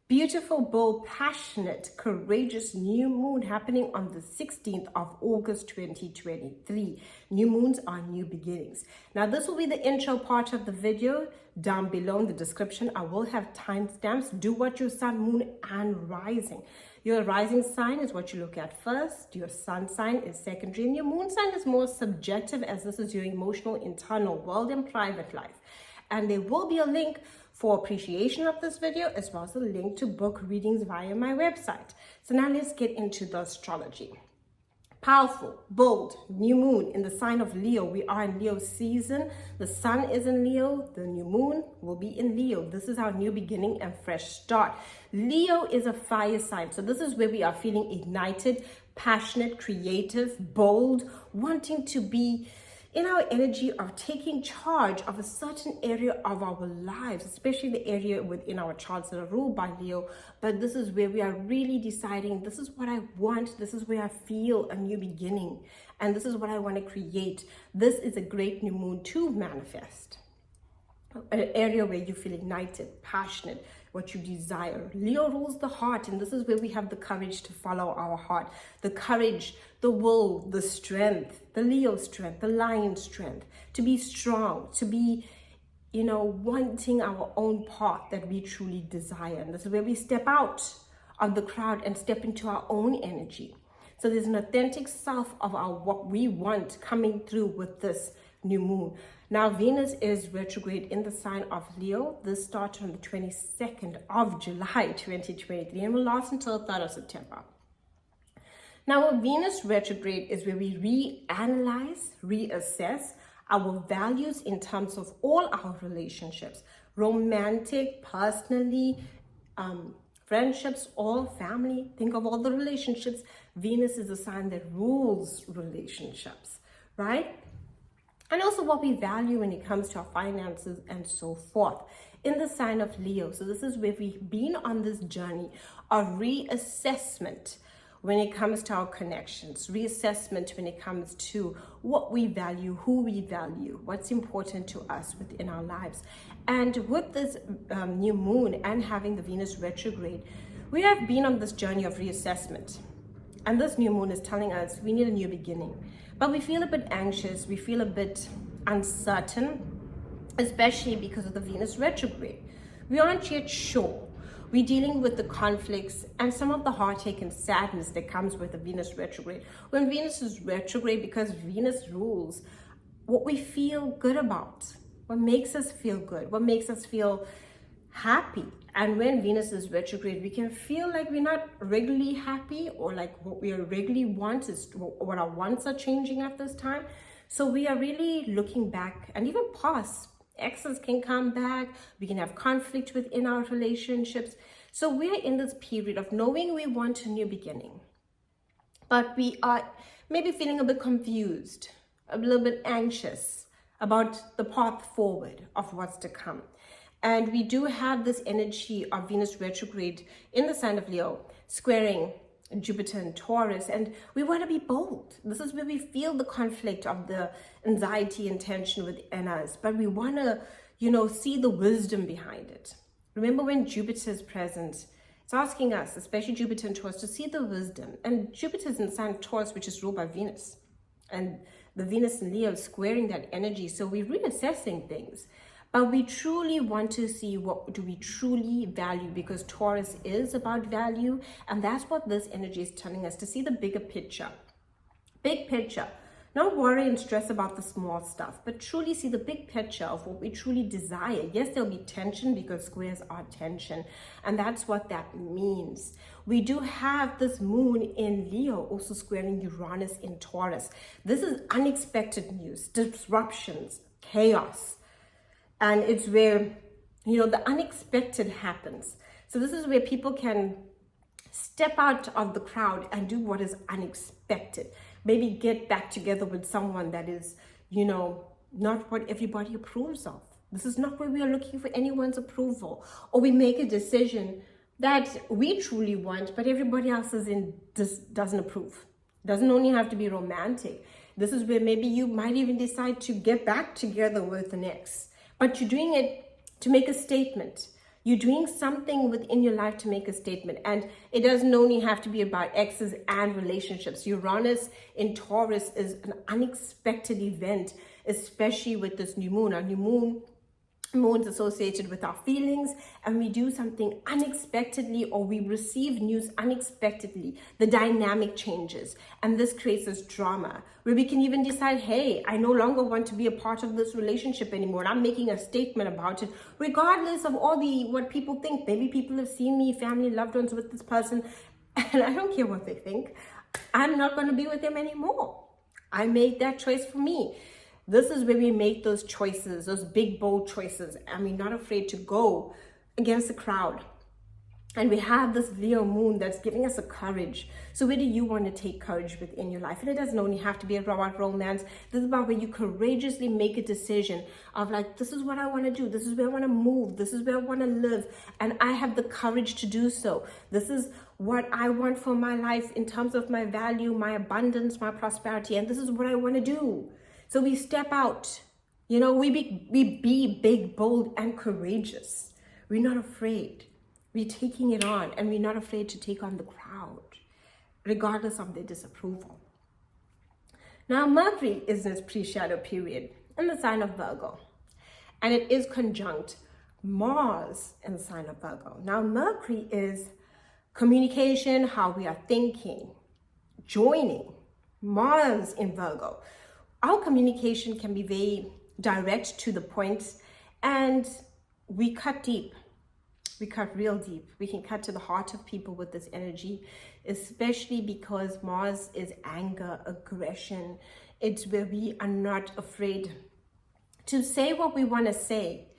Beautiful, bold, passionate, courageous new moon happening on the 16th of August 2023. New moons are new beginnings. Now, this will be the intro part of the video. Down below in the description, I will have timestamps. Do what your sun, moon, and rising. Your rising sign is what you look at first. Your sun sign is secondary. And your moon sign is more subjective, as this is your emotional, internal world and private life. And there will be a link for appreciation of this video, as well as a link to book readings via my website. So now let's get into the astrology. Powerful, bold, new moon in the sign of Leo. We are in Leo season. The sun is in Leo. The new moon will be in Leo. This is our new beginning and fresh start. Leo is a fire sign. So this is where we are feeling ignited, passionate, creative, bold, wanting to be in our energy of taking charge of a certain area of our lives, especially the area within our charts that are ruled by Leo. But this is where we are really deciding, this is what I want, this is where I feel a new beginning, and this is what I want to create. This is a great new moon to manifest. An area where you feel ignited, passionate, what you desire. Leo rules the heart, and this is where we have the courage to follow our heart. The courage, the will, the strength, the Leo strength, the lion strength, to be strong, to be, wanting our own path that we truly desire. And this is where we step out of the crowd and step into our own energy. So there's an authentic self of what we want coming through with this new moon. Now, Venus is retrograde in the sign of Leo. This started on the 22nd of July 2023 and will last until the 3rd of September. Now, a Venus retrograde is where we reanalyze, reassess our values in terms of all our relationships, romantic, personally, friendships, all family. Think of all the relationships. Venus is a sign that rules relationships, right? And also what we value when it comes to our finances and so forth in the sign of Leo. So this is where we've been on this journey of reassessment when it comes to our connections, reassessment when it comes to what we value, who we value, what's important to us within our lives. And with this new moon and having the Venus retrograde, we have been on this journey of reassessment. And this new moon is telling us we need a new beginning. But we feel a bit anxious, we feel a bit uncertain, especially because of the Venus retrograde. We aren't yet sure. We're dealing with the conflicts and some of the heartache and sadness that comes with the Venus retrograde. When Venus is retrograde, because Venus rules what we feel good about, what makes us feel good, what makes us feel happy. And when Venus is retrograde, we can feel like we're not regularly happy, or like what we regularly want is what our wants are changing at this time. So we are really looking back and even past. Exes can come back. We can have conflict within our relationships. So we're in this period of knowing we want a new beginning, but we are maybe feeling a bit confused, a little bit anxious about the path forward of what's to come. And we do have this energy of Venus retrograde in the sign of Leo, squaring Jupiter and Taurus, and we want to be bold. This is where we feel the conflict of the anxiety and tension within us, but we want to, see the wisdom behind it. Remember, when Jupiter is present, it's asking us, especially Jupiter and Taurus, to see the wisdom. And Jupiter is in the sign of Taurus, which is ruled by Venus, and the Venus in Leo is squaring that energy. So we're reassessing things. But we truly want to see what do we truly value, because Taurus is about value. And that's what this energy is telling us, to see the bigger picture. Big picture. Not worry and stress about the small stuff, but truly see the big picture of what we truly desire. Yes, there'll be tension because squares are tension. And that's what that means. We do have this moon in Leo also squaring Uranus in Taurus. This is unexpected news, disruptions, chaos. And it's where, the unexpected happens. So this is where people can step out of the crowd and do what is unexpected. Maybe get back together with someone that is, not what everybody approves of. This is not where we are looking for anyone's approval. Or we make a decision that we truly want, but everybody else doesn't approve. It doesn't only have to be romantic. This is where maybe you might even decide to get back together with an ex. But you're doing it to make a statement. You're doing something within your life to make a statement. And it doesn't only have to be about exes and relationships. Uranus in Taurus is an unexpected event, especially with this new moon. Our moon's associated with our feelings, and we do something unexpectedly, or we receive news unexpectedly. The dynamic changes, and this creates this drama where we can even decide, hey, I no longer want to be a part of this relationship anymore, and I'm making a statement about it, regardless of all what people think. Maybe people have seen me, family, loved ones with this person, and I don't care what they think. I'm not going to be with them anymore. I made that choice for me. This is where we make those choices, those big, bold choices, and we're not afraid to go against the crowd. And we have this Leo moon that's giving us a courage. So where do you want to take courage within your life? And it doesn't only have to be about romance. This is about where you courageously make a decision of like, this is what I want to do. This is where I want to move. This is where I want to live. And I have the courage to do so. This is what I want for my life in terms of my value, my abundance, my prosperity. And this is what I want to do. So we step out, we be big, bold, and courageous. We're not afraid. We're taking it on, and we're not afraid to take on the crowd, regardless of their disapproval. Now, Mercury is in its pre-shadow period in the sign of Virgo, and it is conjunct Mars in the sign of Virgo. Now, Mercury is communication, how we are thinking, joining. Mars in Virgo. Our communication can be very direct, to the point, and we cut deep. We cut real deep. We can cut to the heart of people with this energy, especially because Mars is anger, aggression. It's where we are not afraid to say what we want to say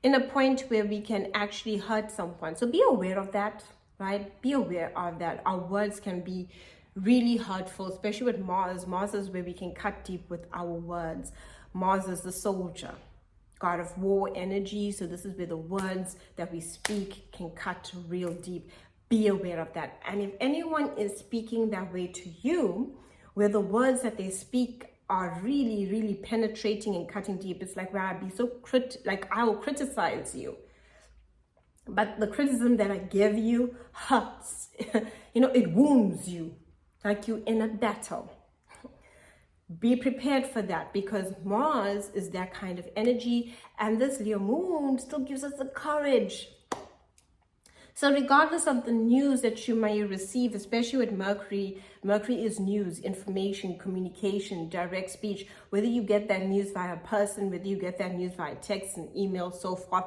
in a point where we can actually hurt someone. So be aware of that, right? Be aware of that. Our words can be really hurtful, especially with Mars. Mars is where we can cut deep with our words. Mars is the soldier, god of war energy. So this is where the words that we speak can cut real deep. Be aware of that. And if anyone is speaking that way to you, where the words that they speak are really, really penetrating and cutting deep, it's like, wow, I will criticize you, but the criticism that I give you hurts. It wounds you. Like you in a battle. Be prepared for that, because Mars is that kind of energy, and this Leo moon still gives us the courage. So regardless of the news that you may receive, especially with Mercury is news, information, communication, direct speech, whether you get that news via a person, whether you get that news via text and email, so forth,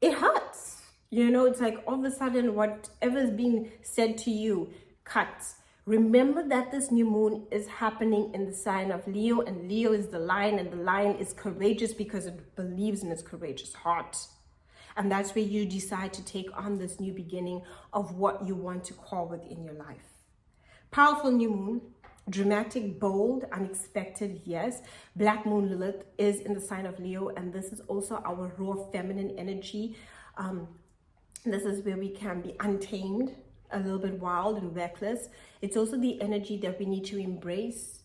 it hurts. It's like all of a sudden whatever is being said to you cuts. Remember that this new moon is happening in the sign of Leo, and Leo is the lion, and the lion is courageous because it believes in its courageous heart. And that's where you decide to take on this new beginning of what you want to call within your life. Powerful new moon, dramatic, bold, unexpected, yes. Black moon Lilith is in the sign of Leo, and this is also our raw feminine energy. This is where we can be untamed, a little bit wild and reckless. It's also the energy that we need to embrace,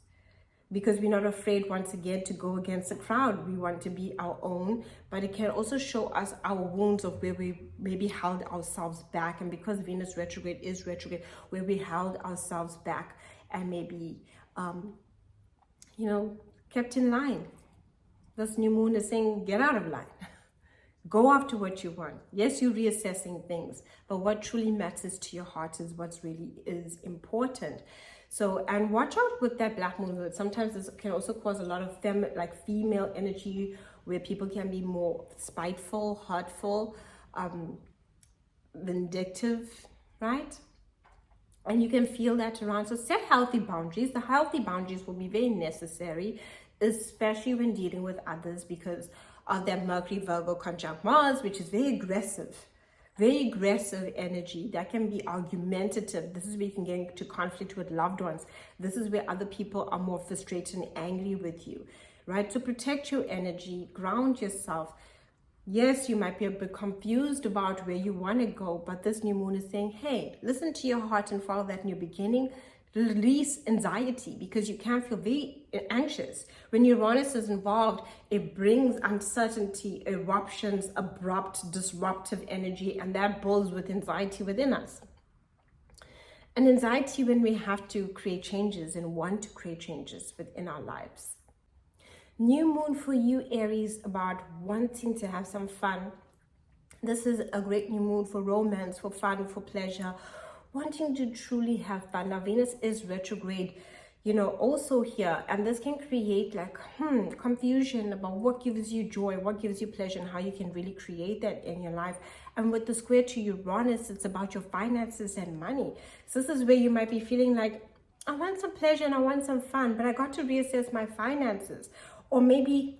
because we're not afraid, once again, to go against the crowd. We want to be our own, but it can also show us our wounds of where we maybe held ourselves back. And because Venus retrograde is retrograde, where we held ourselves back and maybe, kept in line. This new moon is saying, get out of line. Go after what you want. Yes, you're reassessing things, but what truly matters to your heart is what's really is important. So, and watch out with that black moon. Sometimes this can also cause a lot of female energy, where people can be more spiteful, hurtful, vindictive, right? And you can feel that around. So set healthy boundaries. The healthy boundaries will be very necessary, especially when dealing with others, because of that Mercury Virgo conjunct Mars, which is very aggressive energy that can be argumentative. This is where you can get into conflict with loved ones. This is where other people are more frustrated and angry with you, right? So protect your energy, ground yourself. Yes, you might be a bit confused about where you want to go, but this new moon is saying, hey, listen to your heart and follow that new beginning. release anxiety, because you can feel very anxious. When Uranus is involved, it brings uncertainty, eruptions, abrupt, disruptive energy, and that builds with anxiety within us. And anxiety when we have to create changes and want to create changes within our lives. New moon for you, Aries, about wanting to have some fun. This is a great new moon for romance, for fun, for pleasure, wanting to truly have fun. Now, Venus is retrograde, also here, and this can create like confusion about what gives you joy, what gives you pleasure, and how you can really create that in your life. And with the square to Uranus, it's about your finances and money. So this is where you might be feeling like, I want some pleasure and I want some fun, but I got to reassess my finances. Or maybe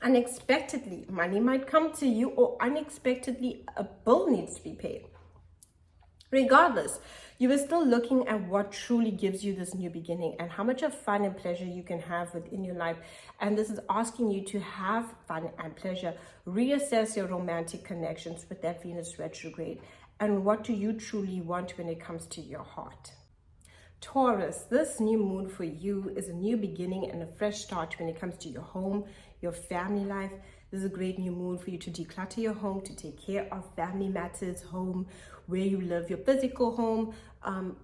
unexpectedly money might come to you, or unexpectedly a bill needs to be paid. Regardless, you are still looking at what truly gives you this new beginning and how much of fun and pleasure you can have within your life. And this is asking you to have fun and pleasure, reassess your romantic connections with that Venus retrograde, and what do you truly want when it comes to your heart. Taurus, this new moon for you is a new beginning and a fresh start when it comes to your home, your family life. This is a great new moon for you to declutter your home, to take care of family matters, home, where you live, your physical home,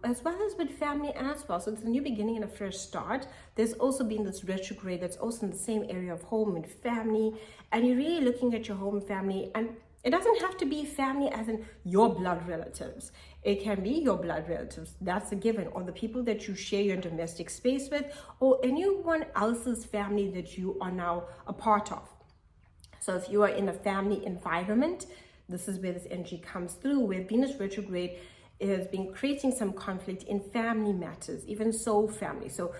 as well as with family as well. So it's a new beginning and a fresh start. There's also been this retrograde that's also in the same area of home and family. And you're really looking at your home and family, and it doesn't have to be family as in your blood relatives. It can be your blood relatives, that's a given, or the people that you share your domestic space with, or anyone else's family that you are now a part of. So if you are in a family environment, this is where this energy comes through, where Venus retrograde has been creating some conflict in family matters, even soul family. So,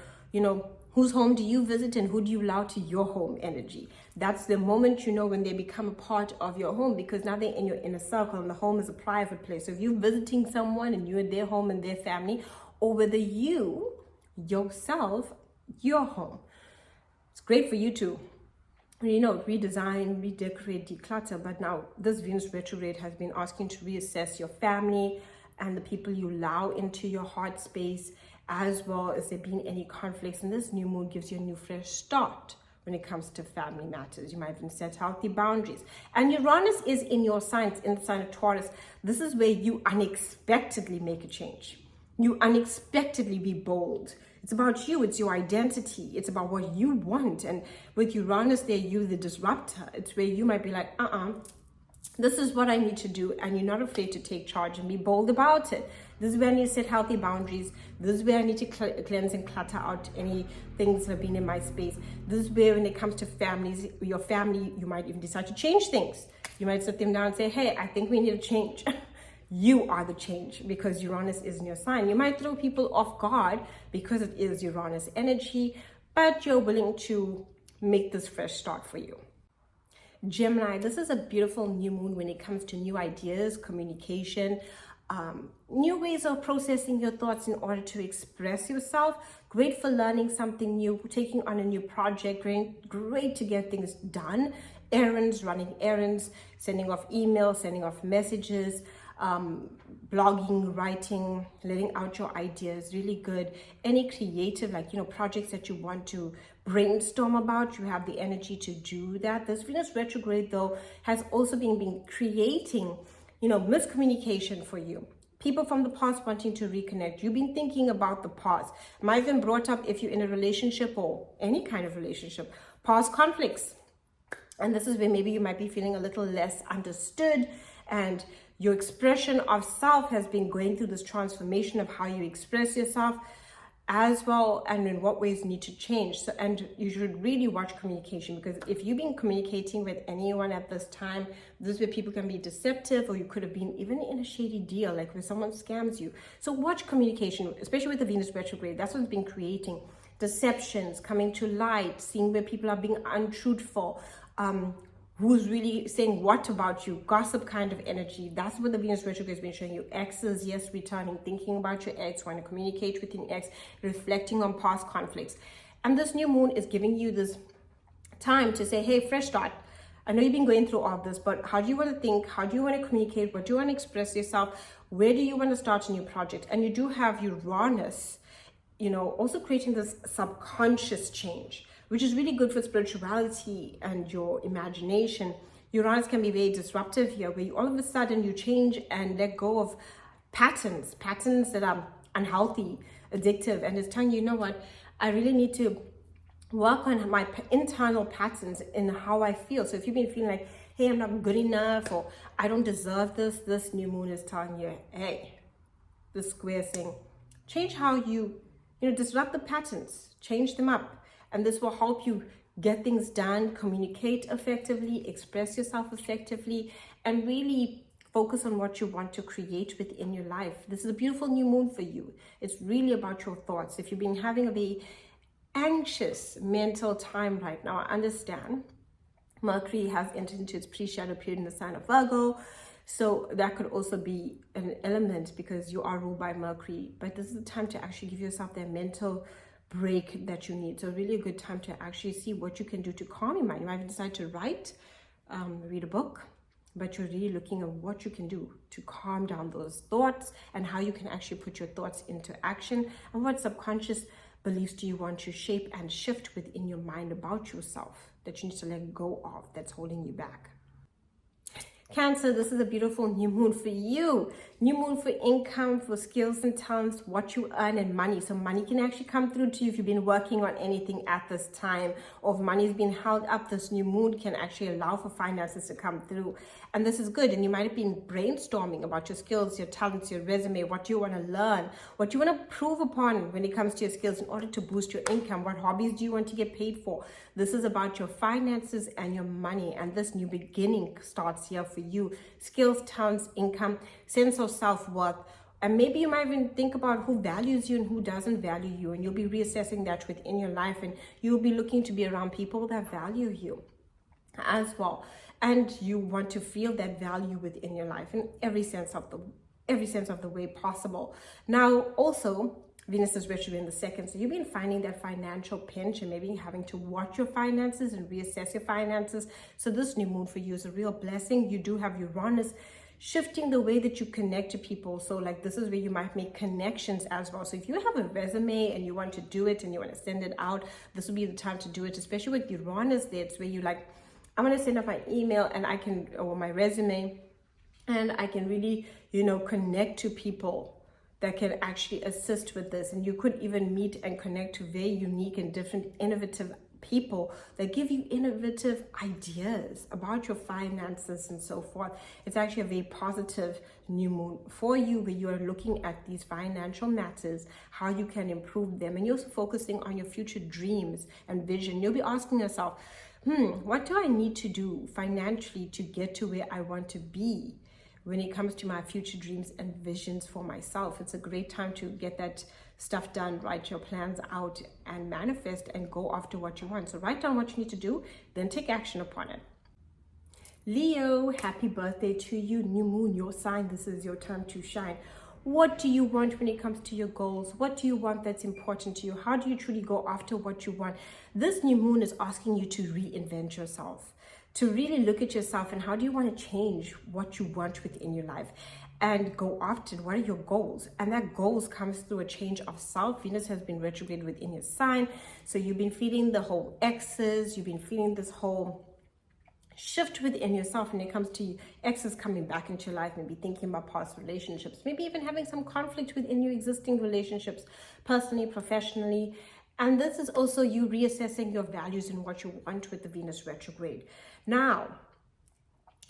whose home do you visit and who do you allow to your home energy? That's the moment when they become a part of your home, because now they're in your inner circle and the home is a private place. So if you're visiting someone and you're in their home and their family, or whether you, yourself, your home, it's great for you to redesign, redecorate, declutter. But now this Venus retrograde has been asking to reassess your family and the people you allow into your heart space, as well as there being any conflicts. And this new moon gives you a new fresh start when it comes to family matters. You might even set healthy boundaries. And Uranus is in your sign, in the sign of Taurus. This is where you unexpectedly make a change. You unexpectedly be bold. It's about you, it's your identity, it's about what you want. And with Uranus there, you the disruptor. It's where you might be like, this is what I need to do, and you're not afraid to take charge and be bold about it. This is where I need to set healthy boundaries. This is where I need to cleanse and clutter out any things that have been in my space. This is where, when it comes to families, your family, you might even decide to change things. You might sit them down and say, hey, I think we need a change. You are the change, because Uranus is in your sign. You might throw people off guard because it is Uranus energy, but you're willing to make this fresh start for you. Gemini, this is a beautiful new moon when it comes to new ideas, communication, new ways of processing your thoughts in order to express yourself. Great for learning something new, taking on a new project, great to get things done. Errands, running errands, sending off emails, sending off messages, blogging, writing, letting out your ideas, really good. Any creative, projects that you want to brainstorm about, you have the energy to do that. This Venus retrograde, though, has also been creating, miscommunication for you. People from the past wanting to reconnect. You've been thinking about the past. Might have been brought up, if you're in a relationship or any kind of relationship, past conflicts. And this is where maybe you might be feeling a little less understood, and your expression of self has been going through this transformation of how you express yourself as well, and in what ways need to change. So, and you should really watch communication, because if you've been communicating with anyone at this time, this is where people can be deceptive, or you could have been even in a shady deal, like where someone scams you. So watch communication, especially with the Venus retrograde. That's what's been creating deceptions, coming to light, seeing where people are being untruthful, who's really saying what about you, gossip kind of energy. That's what the Venus retrograde has been showing you. Exes, yes, returning, thinking about your ex, want to communicate with your ex, reflecting on past conflicts. And this new moon is giving you this time to say, hey, fresh start. I know you've been going through all this, but how do you want to think? How do you want to communicate? What do you want to express yourself? Where do you want to start a new project? And you do have Uranus also creating this subconscious change, which is really good for spirituality and your imagination. Uranus can be very disruptive here, where all of a sudden you change and let go of patterns that are unhealthy, addictive, and it's telling you, you know what, I really need to work on my internal patterns in how I feel. So if you've been feeling like, hey, I'm not good enough, or I don't deserve this new moon is telling you, hey, the square saying, change how you disrupt the patterns, change them up. And this will help you get things done, communicate effectively, express yourself effectively, and really focus on what you want to create within your life. This is a beautiful new moon for you. It's really about your thoughts. If you've been having a very anxious mental time right now, I understand. Mercury has entered into its pre-shadow period in the sign of Virgo. So that could also be an element because you are ruled by Mercury. But this is the time to actually give yourself that mental break that you need. So really a good time to actually see what you can do to calm your mind. You might decide to write, read a book, but you're really looking at what you can do to calm down those thoughts and how you can actually put your thoughts into action, and what subconscious beliefs do you want to shape and shift within your mind about yourself that you need to let go of, that's holding you back. Cancer, this is a beautiful new moon for you. New moon for income, for skills and talents, what you earn, and money. So money can actually come through to you if you've been working on anything at this time, or if money's been held up. This new moon can actually allow for finances to come through. And this is good. And you might have been brainstorming about your skills, your talents, your resume, what you want to learn, what you want to improve upon when it comes to your skills in order to boost your income. What hobbies do you want to get paid for? This is about your finances and your money. And this new beginning starts here for you. Skills, talents, income, sense of self-worth. And maybe you might even think about who values you and who doesn't value you. And you'll be reassessing that within your life. And you'll be looking to be around people that value you as well. And you want to feel that value within your life in every sense of the way possible. Now, also, Venus is retrograde in the second, so you've been finding that financial pinch and maybe having to watch your finances and reassess your finances. So this new moon for you is a real blessing. You do have Uranus shifting the way that you connect to people. So like this is where you might make connections as well. So if you have a resume and you want to do it and you want to send it out, this would be the time to do it, especially with Uranus there. It's where you like, I'm going to send up my email and I can, or my resume, and I can really, connect to people that can actually assist with this. And you could even meet and connect to very unique and different innovative people that give you innovative ideas about your finances and so forth. It's actually a very positive new moon for you, where you are looking at these financial matters, how you can improve them, and you're also focusing on your future dreams and vision. You'll be asking yourself, what do I need to do financially to get to where I want to be when it comes to my future dreams and visions for myself? It's a great time to get that stuff done, write your plans out and manifest and go after what you want. So write down what you need to do, then take action upon it. Leo, happy birthday to you. New moon, your sign. This is your time to shine. What do you want when it comes to your goals? What do you want that's important to you? How do you truly go after what you want? This new moon is asking you to reinvent yourself, to really look at yourself and how do you want to change what you want within your life and go after what are your goals. And that goals comes through a change of self. Venus has been retrograde within your sign. So you've been feeling the whole exes, you've been feeling this whole shift within yourself when it comes to exes coming back into your life, maybe thinking about past relationships, maybe even having some conflict within your existing relationships, personally, professionally. And this is also you reassessing your values and what you want with the Venus retrograde. Now,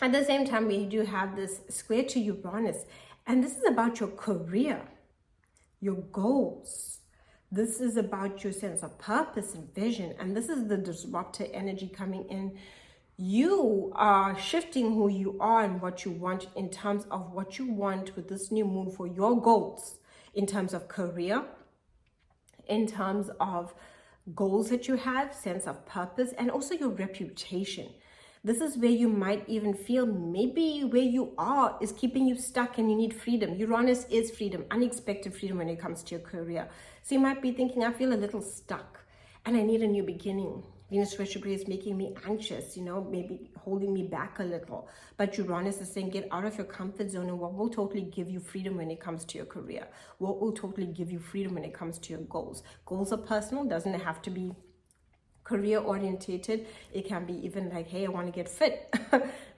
at the same time, we do have this square to Uranus, and this is about your career, your goals. This is about your sense of purpose and vision, and this is the disruptor energy coming in. You are shifting who you are and what you want in terms of what you want with this new moon for your goals, in terms of career, in terms of goals that you have, sense of purpose, and also your reputation. This is where you might even feel maybe where you are is keeping you stuck and you need freedom. Uranus is freedom, unexpected freedom when it comes to your career. So you might be thinking, I feel a little stuck and I need a new beginning. Venus retrograde is making me anxious, maybe holding me back a little. But Uranus is saying get out of your comfort zone, and what will totally give you freedom when it comes to your career? What will totally give you freedom when it comes to your goals? Goals are personal, doesn't have to be career orientated. It can be even like, hey, I want to get fit,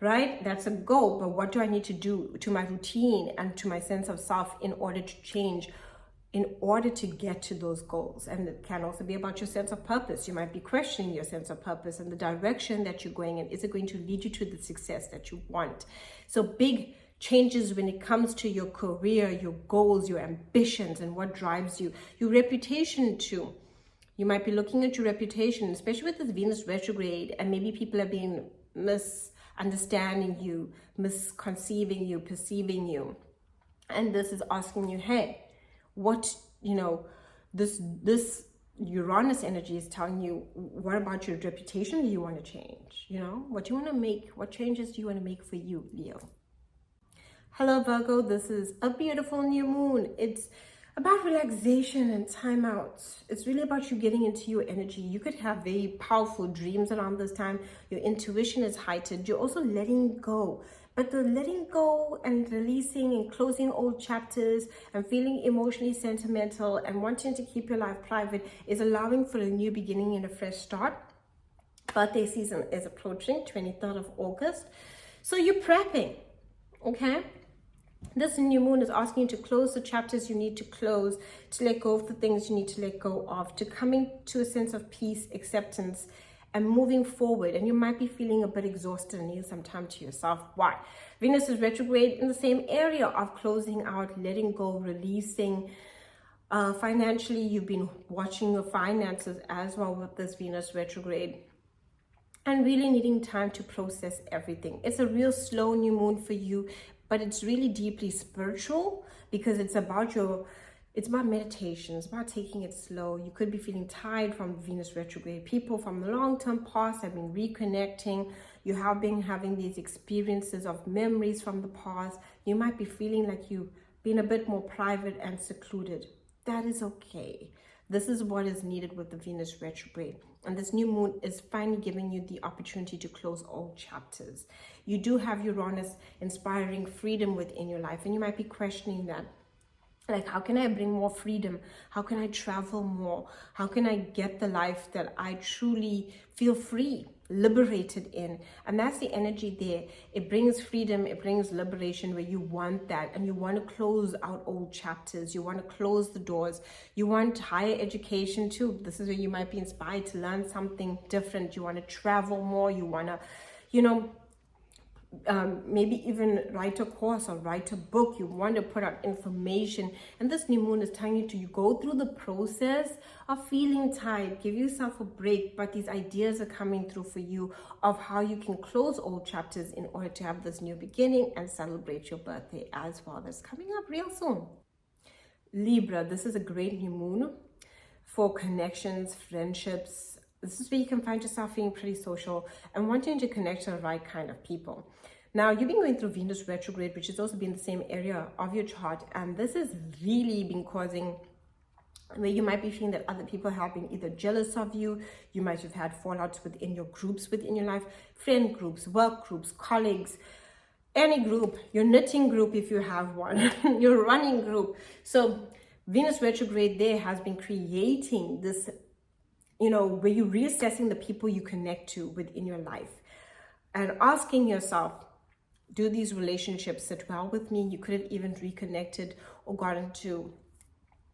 right? That's a goal. But what do I need to do to my routine and to my sense of self in order to change, in order to get to those goals? And it can also be about your sense of purpose. You might be questioning your sense of purpose and the direction that you're going in. Is it going to lead you to the success that you want? So big changes when it comes to your career, your goals, your ambitions, and what drives you, your reputation too. You might be looking at your reputation, especially with this Venus retrograde, and maybe people have been misunderstanding you, misconceiving you, perceiving you. And this is asking you, hey, what, this Uranus energy is telling you, what about your reputation do you want to change? What do you want to make? What changes do you want to make for you, Leo? Hello, Virgo. This is a beautiful new moon. It's about relaxation and time out. It's really about you getting into your energy. You could have very powerful dreams around this time. Your intuition is heightened. You're also letting go. But the letting go and releasing and closing old chapters and feeling emotionally sentimental and wanting to keep your life private is allowing for a new beginning and a fresh start. Birthday season is approaching, 23rd of August. So you're prepping, okay? This new moon is asking you to close the chapters you need to close, to let go of the things you need to let go of, to coming to a sense of peace, acceptance, and moving forward. And you might be feeling a bit exhausted and need some time to yourself. Why? Venus is retrograde in the same area of closing out, letting go, releasing. Financially, you've been watching your finances as well with this Venus retrograde, and really needing time to process everything. It's a real slow new moon for you, but it's really deeply spiritual because it's about meditation. It's about taking it slow. You could be feeling tired from Venus retrograde. People from the long-term past have been reconnecting. You have been having these experiences of memories from the past. You might be feeling like you've been a bit more private and secluded. That is okay. This is what is needed with the Venus retrograde. And this new moon is finally giving you the opportunity to close old chapters. You do have Uranus inspiring freedom within your life, and you might be questioning that. Like, how can I bring more freedom? How can I travel more? How can I get the life that I truly feel free, liberated in? And that's the energy there. It brings freedom, it brings liberation where you want that, and you want to close out old chapters. You want to close the doors. You want higher education too. This is where you might be inspired to learn something different. You want to travel more. You want to, maybe even write a course or write a book. You want to put out information, and this new moon is telling you to go through the process of feeling tired. Give yourself a break, but these ideas are coming through for you of how you can close old chapters in order to have this new beginning and celebrate your birthday as well. That's coming up real soon. Libra, this is a great new moon for connections, friendships. This is where you can find yourself feeling pretty social and wanting to connect to the right kind of people. Now, you've been going through Venus retrograde, which has also been the same area of your chart. And this has really been causing where you might be feeling that other people have been either jealous of you. You might have had fallouts within your groups, within your life, friend groups, work groups, colleagues, any group, your knitting group if you have one, your running group. So Venus retrograde there has been creating this, where you're reassessing the people you connect to within your life and asking yourself, do these relationships sit well with me? You could have even reconnected or gotten to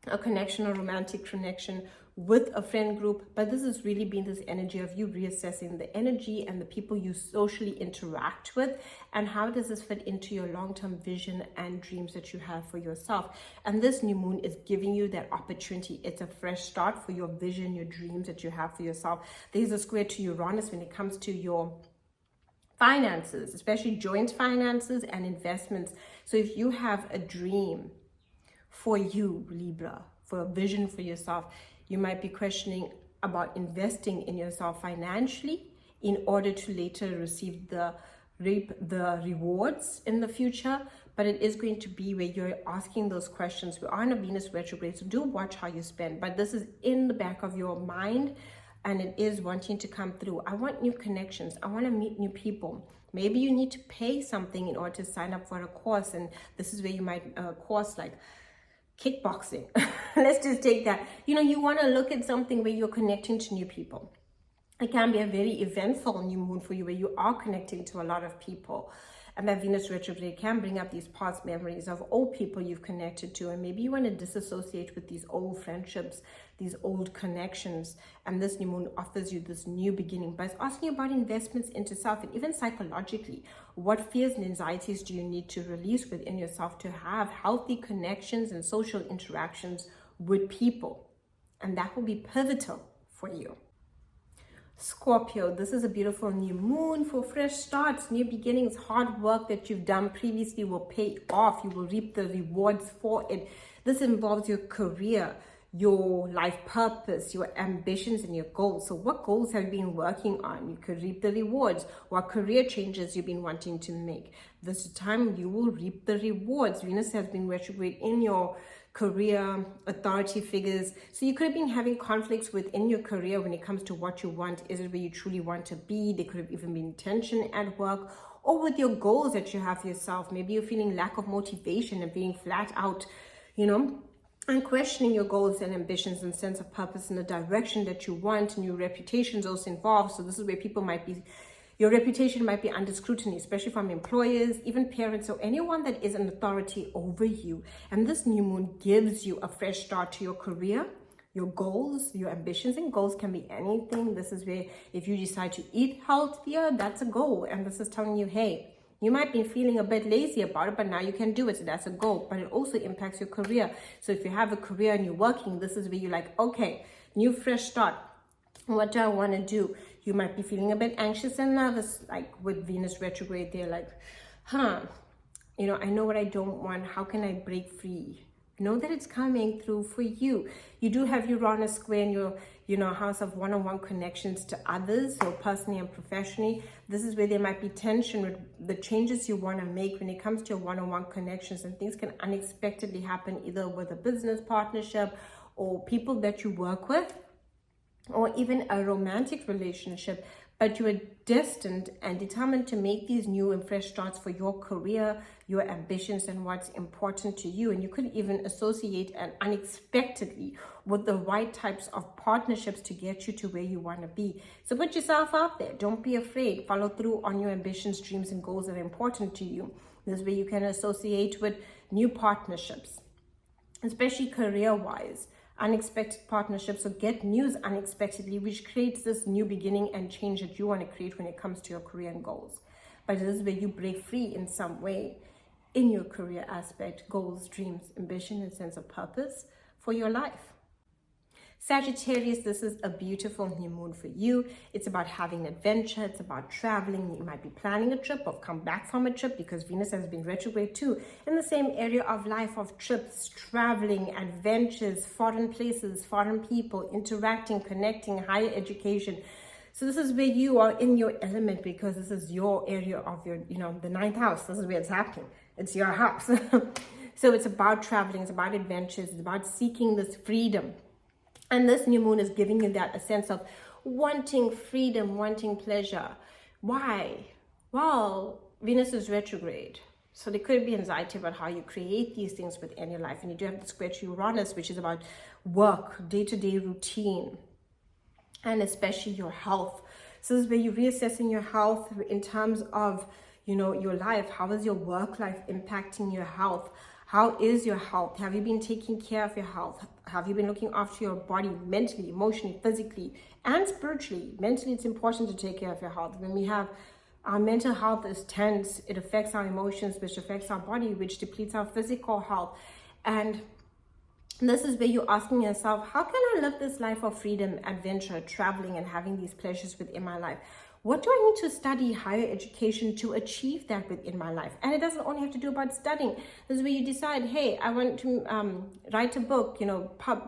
a connection, a romantic connection with a friend group, but this has really been this energy of you reassessing the energy and the people you socially interact with, and how does this fit into your long-term vision and dreams that you have for yourself. And this new moon is giving you that opportunity. It's a fresh start for your vision, your dreams that you have for yourself. There's a square to Uranus when it comes to your finances, especially joint finances and investments. So if you have a dream for you, Libra, for a vision for yourself, you might be questioning about investing in yourself financially in order to later reap the rewards in the future. But it is going to be where you're asking those questions. We are on a Venus retrograde, so do watch how you spend. But this is in the back of your mind and it is wanting to come through. I want new connections. I want to meet new people. Maybe you need to pay something in order to sign up for a course, and this is where you might course like kickboxing. Let's just take that. You want to look at something where you're connecting to new people. It can be a very eventful new moon for you where you are connecting to a lot of people. And that Venus retrograde can bring up these past memories of old people you've connected to. And maybe you want to disassociate with these old friendships, these old connections. And this new moon offers you this new beginning. But it's asking about investments into self, and even psychologically. What fears and anxieties do you need to release within yourself to have healthy connections and social interactions with people? And that will be pivotal for you. Scorpio, this is a beautiful new moon for fresh starts, new beginnings. Hard work that you've done previously will pay off. You will reap the rewards for it. This involves your career, your life purpose, your ambitions, and your goals. So what goals have you been working on? You could reap the rewards. What career changes you've been wanting to make? This time you will reap the rewards. Venus has been retrograde in your career, authority figures. So you could have been having conflicts within your career when it comes to what you want. Is it where you truly want to be? There could have even been tension at work, or with your goals that you have for yourself. Maybe you're feeling lack of motivation and being flat out, and questioning your goals and ambitions and sense of purpose in the direction that you want. New reputations also involved. So this is where your reputation might be under scrutiny, especially from employers, even parents, or anyone that is an authority over you. And this new moon gives you a fresh start to your career, your goals, your ambitions, and goals can be anything. This is where if you decide to eat healthier, that's a goal. And this is telling you, hey, you might be feeling a bit lazy about it, but now you can do it. So that's a goal. But it also impacts your career. So if you have a career and you're working, this is where you're like, okay, new fresh start. What do I want to do? You might be feeling a bit anxious and nervous, like with Venus retrograde. They're like, I know what I don't want. How can I break free? Know that it's coming through for you. You do have Uranus square in your house of one-on-one connections to others, so personally and professionally. This is where there might be tension with the changes you want to make when it comes to your one-on-one connections, and things can unexpectedly happen either with a business partnership or people that you work with, or even a romantic relationship, but you are destined and determined to make these new and fresh starts for your career, your ambitions, and what's important to you. And you could even associate and unexpectedly with the right types of partnerships to get you to where you want to be. So put yourself out there. Don't be afraid. Follow through on your ambitions, dreams, and goals that are important to you. This is where you can associate with new partnerships, especially career-wise. Unexpected partnerships, or get news unexpectedly, which creates this new beginning and change that you want to create when it comes to your career and goals. But this is where you break free in some way in your career aspect, goals, dreams, ambition, and sense of purpose for your life. Sagittarius, this is a beautiful new moon for you. It's about having adventure. It's about traveling. You might be planning a trip or come back from a trip, because Venus has been retrograde too in the same area of life of trips, traveling, adventures, foreign places, foreign people, interacting, connecting, higher education. So this is where you are in your element, because this is your area of your, the ninth house. This is where it's happening. It's your house. So it's about traveling. It's about adventures. It's about seeking this freedom. And this new moon is giving you that a sense of wanting freedom, wanting pleasure. Why? Well, Venus is retrograde. So there could be anxiety about how you create these things within your life. And you do have the square to Uranus, which is about work, day-to-day routine, and especially your health. So this is where you're reassessing your health in terms of, your life. How is your work life impacting your health? How is your health? Have you been taking care of your health? Have you been looking after your body mentally, emotionally, physically, and spiritually? Mentally, it's important to take care of your health. When we have our mental health is tense, it affects our emotions, which affects our body, which depletes our physical health. And this is where you're asking yourself, how can I live this life of freedom, adventure, traveling, and having these pleasures within my life? What do I need to study higher education to achieve that within my life? And it doesn't only have to do about studying. This is where you decide, hey, I want to write a book,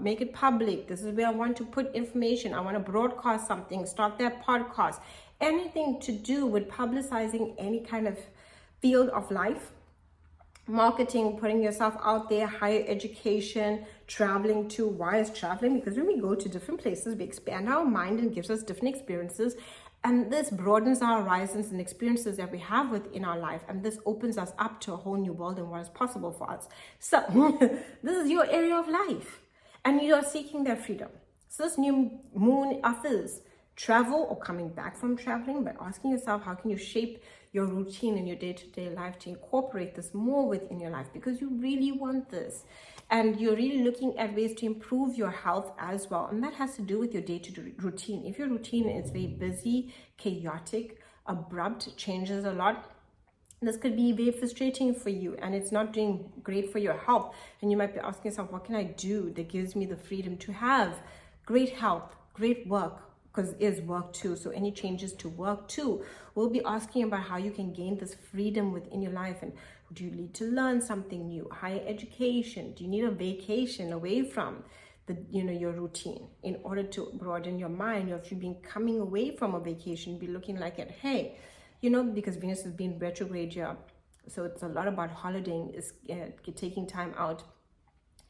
make it public. This is where I want to put information. I want to broadcast something, start that podcast. Anything to do with publicizing any kind of field of life marketing, putting yourself out there, higher education, traveling too. Why is traveling? Because when we go to different places, we expand our mind and gives us different experiences. And this broadens our horizons and experiences that we have within our life. And this opens us up to a whole new world and what is possible for us. So this is your area of life. And you are seeking that freedom. So this new moon offers travel or coming back from traveling, but asking yourself, how can you shape your routine in your day-to-day life to incorporate this more within your life, because you really want this. And you're really looking at ways to improve your health as well. And that has to do with your day-to-day routine. If your routine is very busy, chaotic, abrupt, changes a lot, this could be very frustrating for you, and it's not doing great for your health. And you might be asking yourself, what can I do that gives me the freedom to have great health, great work? Because it is work too. So any changes to work too. We'll be asking about how you can gain this freedom within your life. And do you need to learn something new? Higher education? Do you need a vacation away from your routine in order to broaden your mind? Or if you've been coming away from a vacation, be looking like it, hey, because Venus has been retrograde here. So it's a lot about holidaying, is taking time out,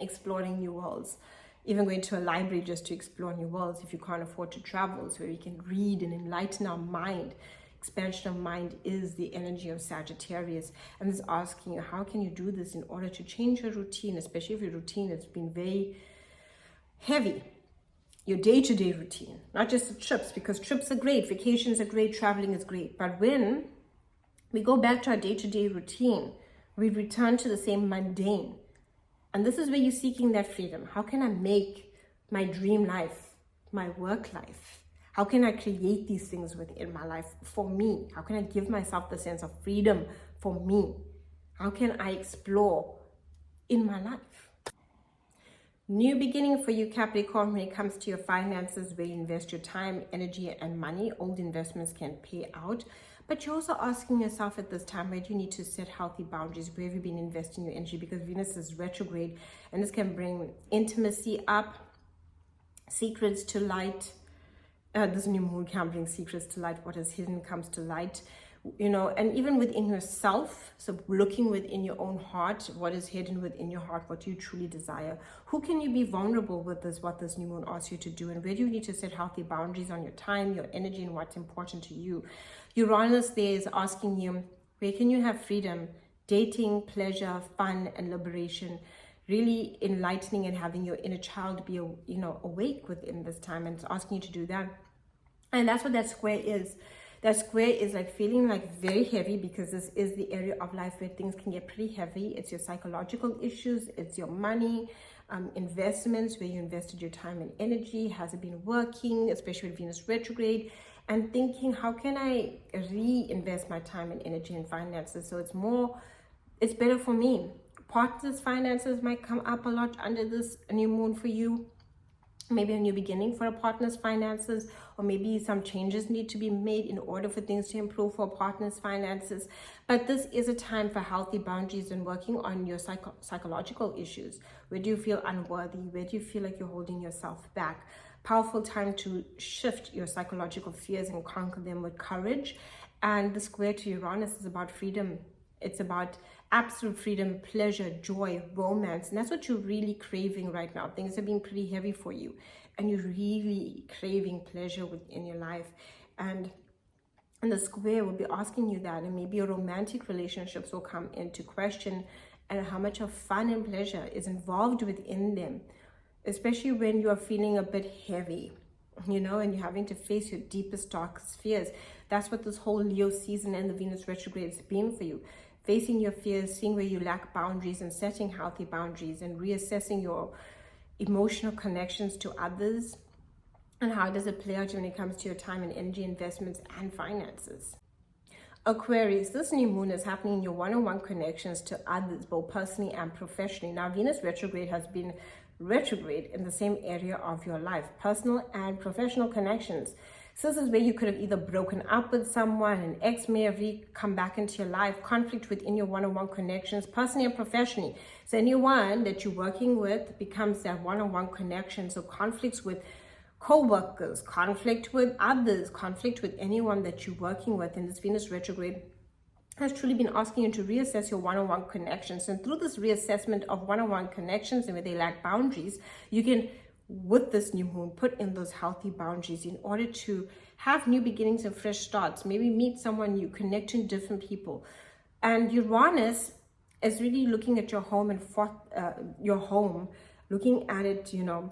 exploring new worlds. Even going to a library just to explore new worlds if you can't afford to travel, so we can read and enlighten our mind. Expansion of mind is the energy of Sagittarius. And it's asking you, how can you do this in order to change your routine, especially if your routine has been very heavy. Your day-to-day routine, not just the trips, because trips are great, vacations are great, traveling is great. But when we go back to our day-to-day routine, we return to the same mundane. And this is where you're seeking that freedom. How can I make my dream life my work life? How can I create these things within my life for me? How can I give myself the sense of freedom for me? How can I explore in my life? New beginning for you, Capricorn, when it comes to your finances, where you invest your time, energy, and money. Old investments can pay out. But you're also asking yourself at this time, where do you need to set healthy boundaries? Where have you been investing your energy? Because Venus is retrograde, and this can bring intimacy up, secrets to light. This new moon can bring secrets to light. What is hidden comes to light. And even within yourself, so looking within your own heart, what is hidden within your heart, what you truly desire. Who can you be vulnerable with this, what this new moon asks you to do, and where do you need to set healthy boundaries on your time, your energy, and what's important to you. Uranus there is asking you, where can you have freedom, dating, pleasure, fun, and liberation, really enlightening and having your inner child be awake within this time, and it's asking you to do that. And that's what that square is. That square is like feeling like very heavy, because this is the area of life where things can get pretty heavy. It's your psychological issues, it's your money, investments, where you invested your time and energy. Has it been working, especially with Venus retrograde? And thinking, how can I reinvest my time and energy and finances so it's better for me. Partners' finances might come up a lot under this new moon for you. Maybe a new beginning for a partner's finances, or maybe some changes need to be made in order for things to improve for a partner's finances. But this is a time for healthy boundaries and working on your psychological issues. Where do you feel unworthy? Where do you feel like you're holding yourself back? Powerful time to shift your psychological fears and conquer them with courage. And the square to Uranus is about freedom. It's about absolute freedom, pleasure, joy, romance. And that's what you're really craving right now. Things have been pretty heavy for you, and you're really craving pleasure within your life. And the square will be asking you that, and maybe your romantic relationships will come into question, and how much of fun and pleasure is involved within them, especially when you are feeling a bit heavy, and you're having to face your deepest, darkest fears. That's what this whole Leo season and the Venus retrograde has been for you. Facing your fears, seeing where you lack boundaries, and setting healthy boundaries, and reassessing your emotional connections to others, and how does it play out when it comes to your time and energy, investments, and finances. Aquarius, this new moon is happening in your one-on-one connections to others, both personally and professionally. Now, Venus retrograde has been retrograde in the same area of your life, personal and professional connections. So this is where you could have either broken up with someone, an ex may have come back into your life, conflict within your one-on-one connections, personally and professionally. So anyone that you're working with becomes that one-on-one connection. So conflicts with co-workers, conflict with others, conflict with anyone that you're working with in this Venus retrograde has truly been asking you to reassess your one-on-one connections. And through this reassessment of one-on-one connections and where they lack boundaries, you can, with this new moon, put in those healthy boundaries in order to have new beginnings and fresh starts. Maybe meet someone new, connect to different people. And Uranus is really looking at your home and looking at it, you know,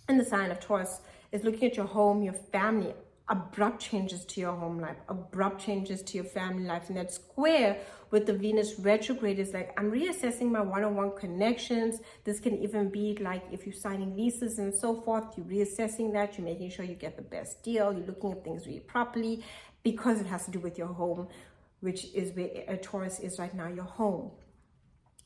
in the sign of Taurus, is looking at your home, your family. Abrupt changes to your home life, abrupt changes to your family life. And that square with the Venus retrograde is like, I'm reassessing my one-on-one connections. This can even be like if you're signing leases and so forth, you're reassessing that, you're making sure you get the best deal, you're looking at things really properly, because it has to do with your home, which is where a Taurus is right now, your home,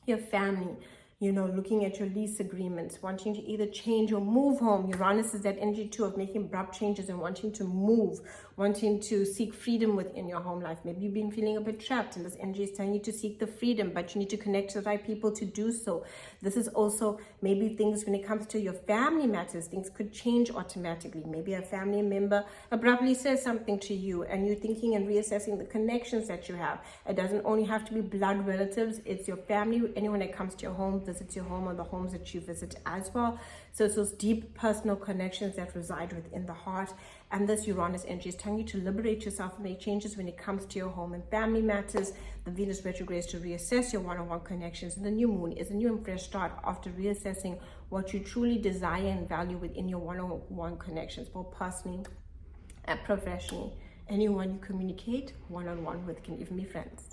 your family. You know, looking at your lease agreements, wanting to either change or move home. Uranus is that energy too of making abrupt changes and wanting to move, wanting to seek freedom within your home life. Maybe you've been feeling a bit trapped and this energy is telling you to seek the freedom, but you need to connect to the right people to do so. This is also maybe things when it comes to your family matters, things could change automatically. Maybe a family member abruptly says something to you and you're thinking and reassessing the connections that you have. It doesn't only have to be blood relatives, it's your family, anyone that comes to your home, visits your home, or the homes that you visit as well. So it's those deep personal connections that reside within the heart. And this Uranus energy is telling you to liberate yourself and make changes when it comes to your home and family matters. The Venus retrograde is to reassess your one-on-one connections. And the new moon is a new and fresh start after reassessing what you truly desire and value within your one-on-one connections, both personally and professionally. Anyone you communicate one-on-one with can even be friends.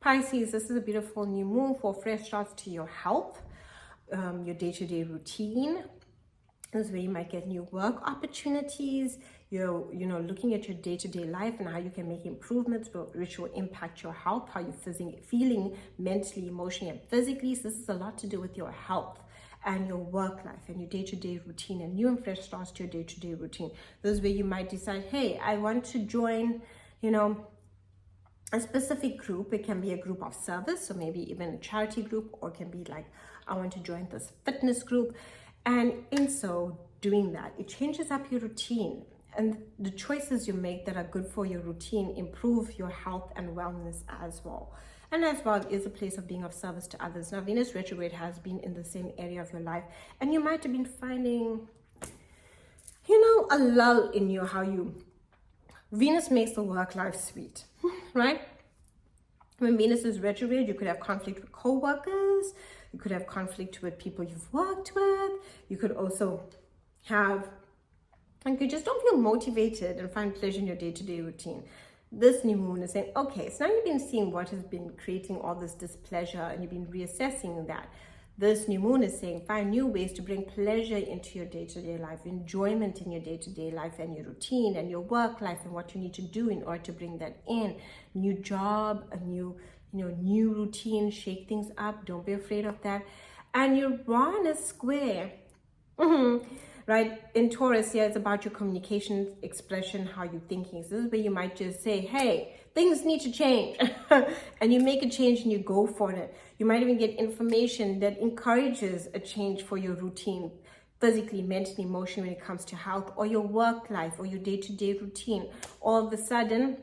Pisces, this is a beautiful new moon for fresh starts to your health, your day-to-day routine. This is where you might get new work opportunities. You're, looking at your day-to-day life and how you can make improvements which will impact your health, how you're feeling mentally, emotionally, and physically. So this is a lot to do with your health and your work life and your day-to-day routine and new and fresh starts to your day-to-day routine. This is where you might decide, hey, I want to join, a specific group. It can be a group of service, so maybe even a charity group, or it can be like, I want to join this fitness group. And in so doing that, it changes up your routine, and the choices you make that are good for your routine improve your health and wellness as well. And as well is a place of being of service to others. Now, Venus retrograde has been in the same area of your life, and you might have been finding, a lull in Venus makes the work life sweet, right? When Venus is retrograde, you could have conflict with co-workers, you could have conflict with people you've worked with, you could also have, you just don't feel motivated and find pleasure in your day-to-day routine. This new moon is saying, okay, so now you've been seeing what has been creating all this displeasure and you've been reassessing that. This new moon is saying, find new ways to bring pleasure into your day-to-day life, enjoyment in your day-to-day life and your routine and your work life and what you need to do in order to bring that in. New job, a new routine, shake things up. Don't be afraid of that. And Uranus square, right? In Taurus, it's about your communication, expression, how you're thinking. So this is where you might just say, hey, things need to change. And you make a change and you go for it. You might even get information that encourages a change for your routine, physically, mentally, emotionally, when it comes to health or your work life or your day-to-day routine. All of a sudden,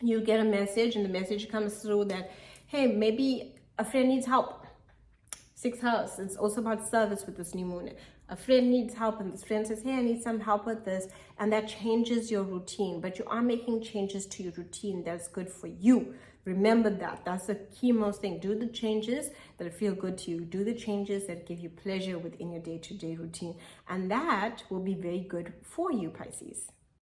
you get a message and the message comes through that, hey, maybe a friend needs help. Sixth house, it's also about service with this new moon. A friend needs help and this friend says, hey, I need some help with this. And that changes your routine, but you are making changes to your routine that's good for you. Remember that. That's the key most thing. Do the changes that feel good to you. Do the changes that give you pleasure within your day-to-day routine. And that will be very good for you, Pisces.